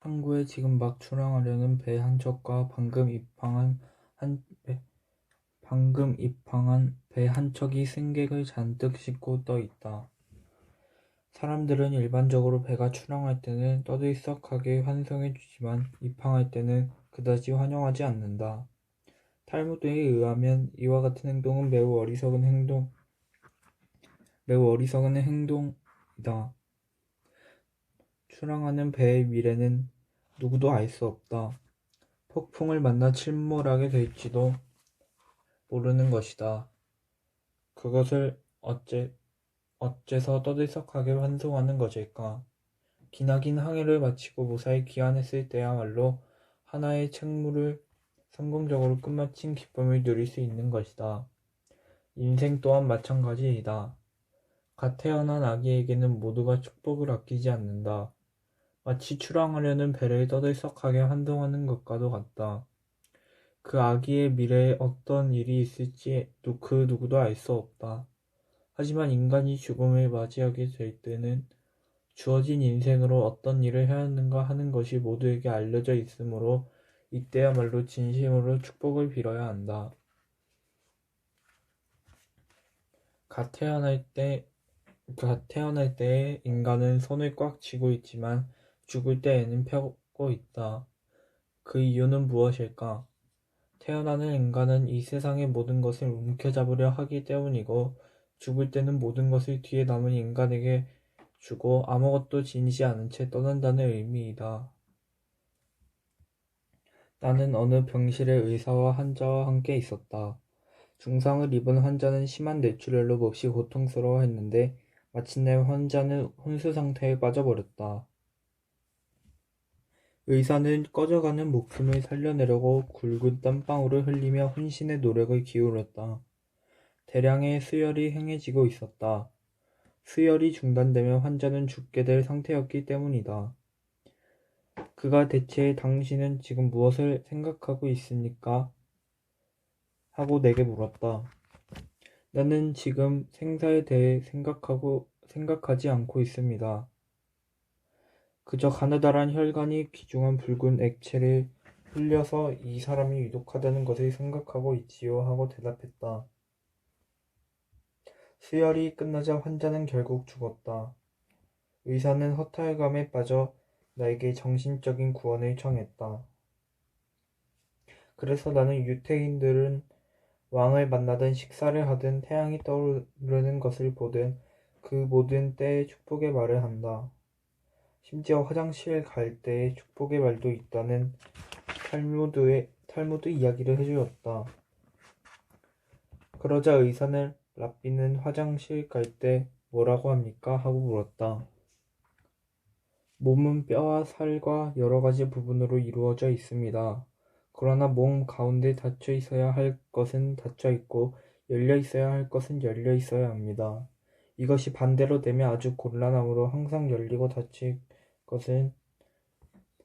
항구에 지금 막 출항하려는 배 한 척과 방금 입항한 배 한 척이 승객을 잔뜩 싣고 떠 있다. 사람들은 일반적으로 배가 출항할 때는 떠들썩하게 환송해 주지만 입항할 때는 그다지 환영하지 않는다. 탈무드에 의하면 이와 같은 행동은 매우 어리석은 행동이다. 출항하는 배의 미래는 누구도 알 수 없다. 폭풍을 만나 침몰하게 될지도 모르는 것이다. 그것을 어째서 떠들썩하게 환송하는 것일까? 기나긴 항해를 마치고 무사히 귀환했을 때야말로 하나의 책무를 성공적으로 끝마친 기쁨을 누릴 수 있는 것이다. 인생 또한 마찬가지이다. 갓 태어난 아기에게는 모두가 축복을 아끼지 않는다. 마치 출항하려는 배를 떠들썩하게 환송하는 것과도 같다. 그 아기의 미래에 어떤 일이 있을지 그 누구도 알 수 없다. 하지만 인간이 죽음을 맞이하게 될 때는 주어진 인생으로 어떤 일을 해야 하는가 하는 것이 모두에게 알려져 있으므로 이때야말로 진심으로 축복을 빌어야 한다. 갓 태어날 때에 인간은 손을 꽉 쥐고 있지만 죽을 때에는 펴고 있다. 그 이유는 무엇일까? 태어나는 인간은 이 세상의 모든 것을 움켜잡으려 하기 때문이고 죽을 때는 모든 것을 뒤에 남은 인간에게 주고 아무것도 지니지 않은 채 떠난다는 의미이다. 나는 어느 병실에 의사와 환자와 함께 있었다. 중상을 입은 환자는 심한 뇌출혈로 몹시 고통스러워했는데 마침내 환자는 혼수 상태에 빠져버렸다. 의사는 꺼져가는 목숨을 살려내려고 굵은 땀방울을 흘리며 혼신의 노력을 기울였다. 대량의 수혈이 행해지고 있었다. 수혈이 중단되면 환자는 죽게 될 상태였기 때문이다. 그가 대체 당신은 지금 무엇을 생각하고 있습니까? 하고 내게 물었다. 나는 지금 생사에 대해 생각하지 않고 있습니다. 그저 가느다란 혈관이 귀중한 붉은 액체를 흘려서 이 사람이 위독하다는 것을 생각하고 있지요 하고 대답했다. 수혈이 끝나자 환자는 결국 죽었다. 의사는 허탈감에 빠져 나에게 정신적인 구원을 청했다. 그래서 나는 유태인들은 왕을 만나든 식사를 하든 태양이 떠오르는 것을 보든 그 모든 때에 축복의 말을 한다. 심지어 화장실 갈 때에 축복의 말도 있다는 탈무드 이야기를 해주었다. 그러자 의사는 랍비는 화장실 갈 때 뭐라고 합니까? 하고 물었다. 몸은 뼈와 살과 여러 가지 부분으로 이루어져 있습니다. 그러나 몸 가운데 닫혀 있어야 할 것은 닫혀 있고 열려 있어야 할 것은 열려 있어야 합니다. 이것이 반대로 되면 아주 곤란하므로 항상 열리고 닫힐 것은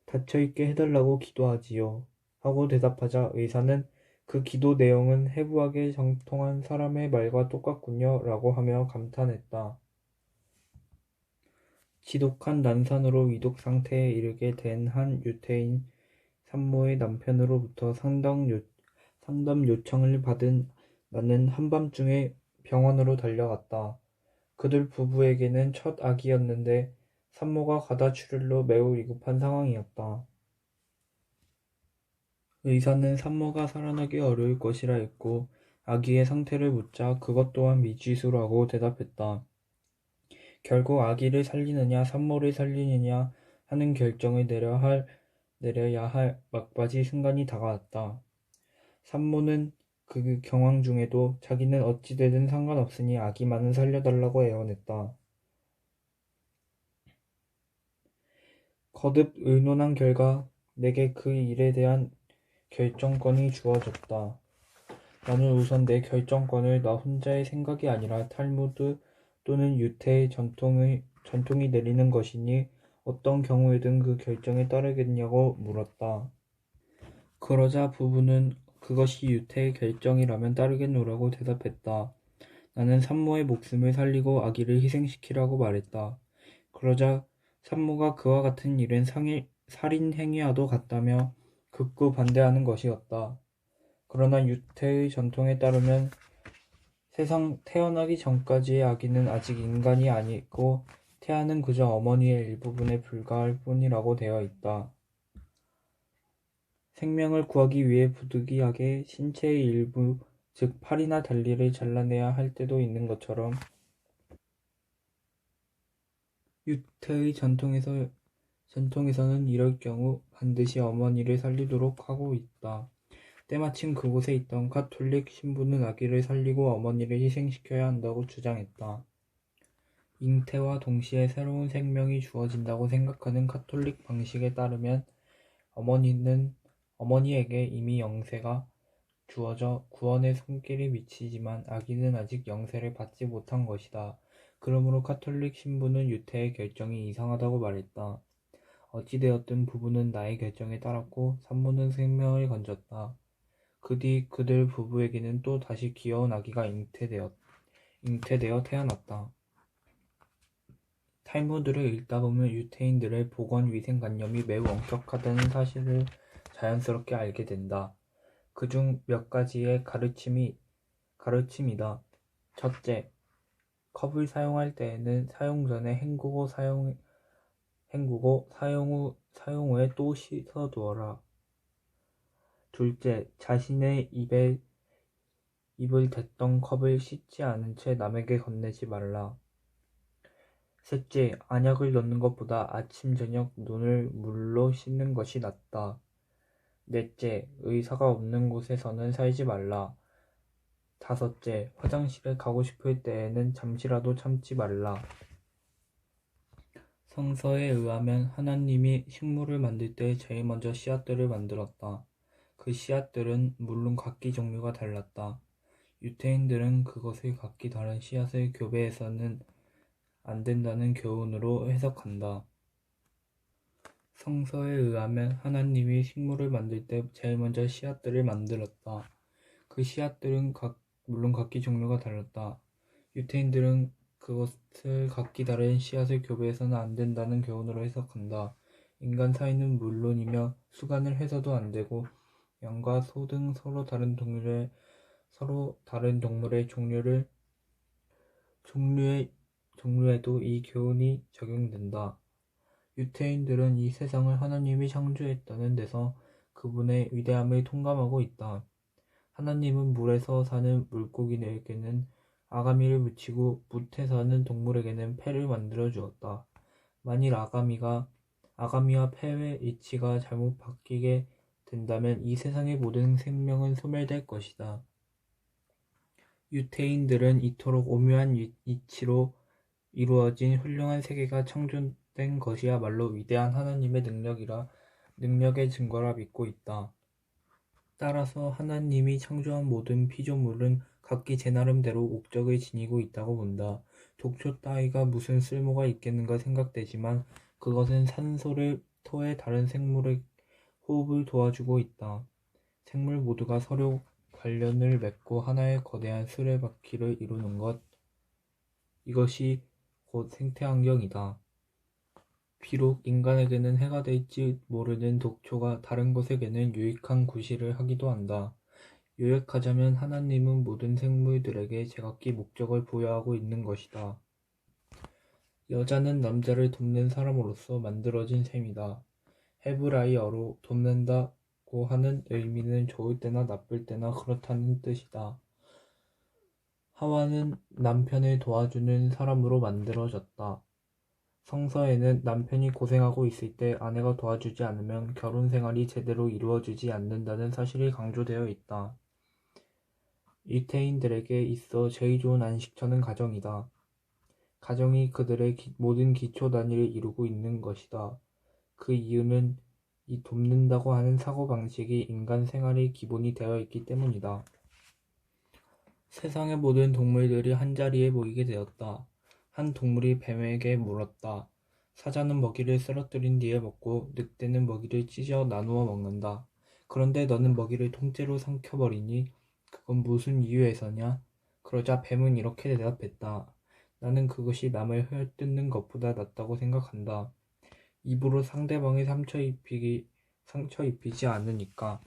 닫혀 있게 해달라고 기도하지요. 하고 대답하자 의사는 그 기도 내용은 해부학에 정통한 사람의 말과 똑같군요. 라고 하며 감탄했다. 지독한 난산으로 위독 상태에 이르게 된 한 유태인 산모의 남편으로부터 상담 요청을 받은 나는 한밤중에 병원으로 달려갔다. 그들 부부에게는 첫 아기였는데 산모가 가다출혈로 매우 위급한 상황이었다. 의사는 산모가 살아나기 어려울 것이라 했고 아기의 상태를 묻자 그것 또한 미지수라고 대답했다. 결국 아기를 살리느냐 산모를 살리느냐 하는 결정을 내려야 할 막바지 순간이 다가왔다. 산모는 그 경황 중에도 자기는 어찌되든 상관없으니 아기만은 살려달라고 애원했다. 거듭 의논한 결과 내게 그 일에 대한 결정권이 주어졌다. 나는 우선 내 결정권을 나 혼자의 생각이 아니라 탈무드 또는 유태의 전통이 내리는 것이니 어떤 경우에든 그 결정에 따르겠냐고 물었다. 그러자 부부는 그것이 유태의 결정이라면 따르겠노라고 대답했다. 나는 산모의 목숨을 살리고 아기를 희생시키라고 말했다. 그러자 산모가 그와 같은 일은 살인 행위와도 같다며 극구 반대하는 것이었다. 그러나 유태의 전통에 따르면 세상 태어나기 전까지의 아기는 아직 인간이 아니고 태아는 그저 어머니의 일부분에 불과할 뿐이라고 되어 있다. 생명을 구하기 위해 부득이하게 신체의 일부, 즉 팔이나 다리를 잘라내야 할 때도 있는 것처럼 유태의 전통에서는 이럴 경우 반드시 어머니를 살리도록 하고 있다. 때마침 그곳에 있던 가톨릭 신부는 아기를 살리고 어머니를 희생시켜야 한다고 주장했다. 잉태와 동시에 새로운 생명이 주어진다고 생각하는 가톨릭 방식에 따르면 어머니에게 이미 영세가 주어져 구원의 손길이 미치지만 아기는 아직 영세를 받지 못한 것이다. 그러므로 가톨릭 신부는 유태의 결정이 이상하다고 말했다. 어찌되었든 부부는 나의 결정에 따랐고 산모는 생명을 건졌다. 그 뒤 그들 부부에게는 또 다시 귀여운 아기가 잉태되어 태어났다. 탈무드를 읽다 보면 유태인들의 보건위생관념이 매우 엄격하다는 사실을 자연스럽게 알게 된다. 그중 몇 가지의 가르침이다. 첫째, 컵을 사용할 때에는 사용 전에 헹구고 사용 후에 또 씻어두어라. 둘째, 자신의 입을 댔던 컵을 씻지 않은 채 남에게 건네지 말라. 셋째, 안약을 넣는 것보다 아침 저녁 눈을 물로 씻는 것이 낫다. 넷째, 의사가 없는 곳에서는 살지 말라. 다섯째, 화장실에 가고 싶을 때에는 잠시라도 참지 말라. 성서에 의하면 하나님이 식물을 만들 때 제일 먼저 씨앗들을 만들었다. 그 씨앗들은 물론 각기 종류가 달랐다. 유태인들은 그것을 각기 다른 씨앗을 교배해서는 안 된다는 교훈으로 해석한다. 성서에 의하면 하나님이 식물을 만들 때 제일 먼저 씨앗들을 만들었다. 그 씨앗들은 물론 각기 종류가 달랐다. 유태인들은 그것을 각기 다른 씨앗을 교배해서는 안 된다는 교훈으로 해석한다. 인간 사이는 물론이며 수간을 해서도 안 되고 양과 소 등 서로 다른 동물의 종류에도 이 교훈이 적용된다. 유태인들은 이 세상을 하나님이 창조했다는 데서 그분의 위대함을 통감하고 있다. 하나님은 물에서 사는 물고기에게는 아가미를 붙이고 묻에 사는 동물에게는 폐를 만들어 주었다. 만일 아가미와 폐의 위치가 잘못 바뀌게 된다면 이 세상의 모든 생명은 소멸될 것이다. 유태인들은 이토록 오묘한 이치로 이루어진 훌륭한 세계가 창조된 것이야말로 위대한 하나님의 능력의 증거라 믿고 있다. 따라서 하나님이 창조한 모든 피조물은 각기 제 나름대로 옥적을 지니고 있다고 본다. 독초 따위가 무슨 쓸모가 있겠는가 생각되지만 그것은 산소를 토해 다른 생물의 호흡을 도와주고 있다. 생물 모두가 서로 관련을 맺고 하나의 거대한 수레바퀴를 이루는 이것이 곧 생태환경이다. 비록 인간에게는 해가 될지 모르는 독초가 다른 것에게는 유익한 구실을 하기도 한다. 요약하자면 하나님은 모든 생물들에게 제각기 목적을 부여하고 있는 것이다. 여자는 남자를 돕는 사람으로서 만들어진 셈이다. 헤브라이어로 돕는다고 하는 의미는 좋을 때나 나쁠 때나 그렇다는 뜻이다. 하와는 남편을 도와주는 사람으로 만들어졌다. 성서에는 남편이 고생하고 있을 때 아내가 도와주지 않으면 결혼 생활이 제대로 이루어지지 않는다는 사실이 강조되어 있다. 유태인들에게 있어 제일 좋은 안식처는 가정이다. 가정이 그들의 모든 기초 단위를 이루고 있는 것이다. 그 이유는 이 돕는다고 하는 사고방식이 인간 생활의 기본이 되어 있기 때문이다. 세상의 모든 동물들이 한자리에 모이게 되었다. 한 동물이 뱀에게 물었다. 사자는 먹이를 쓰러뜨린 뒤에 먹고 늑대는 먹이를 찢어 나누어 먹는다. 그런데 너는 먹이를 통째로 삼켜버리니 그건 무슨 이유에서냐? 그러자 뱀은 이렇게 대답했다. 나는 그것이 남을 헐뜯는 것보다 낫다고 생각한다. 입으로 상대방이 상처 입히지 않으니까.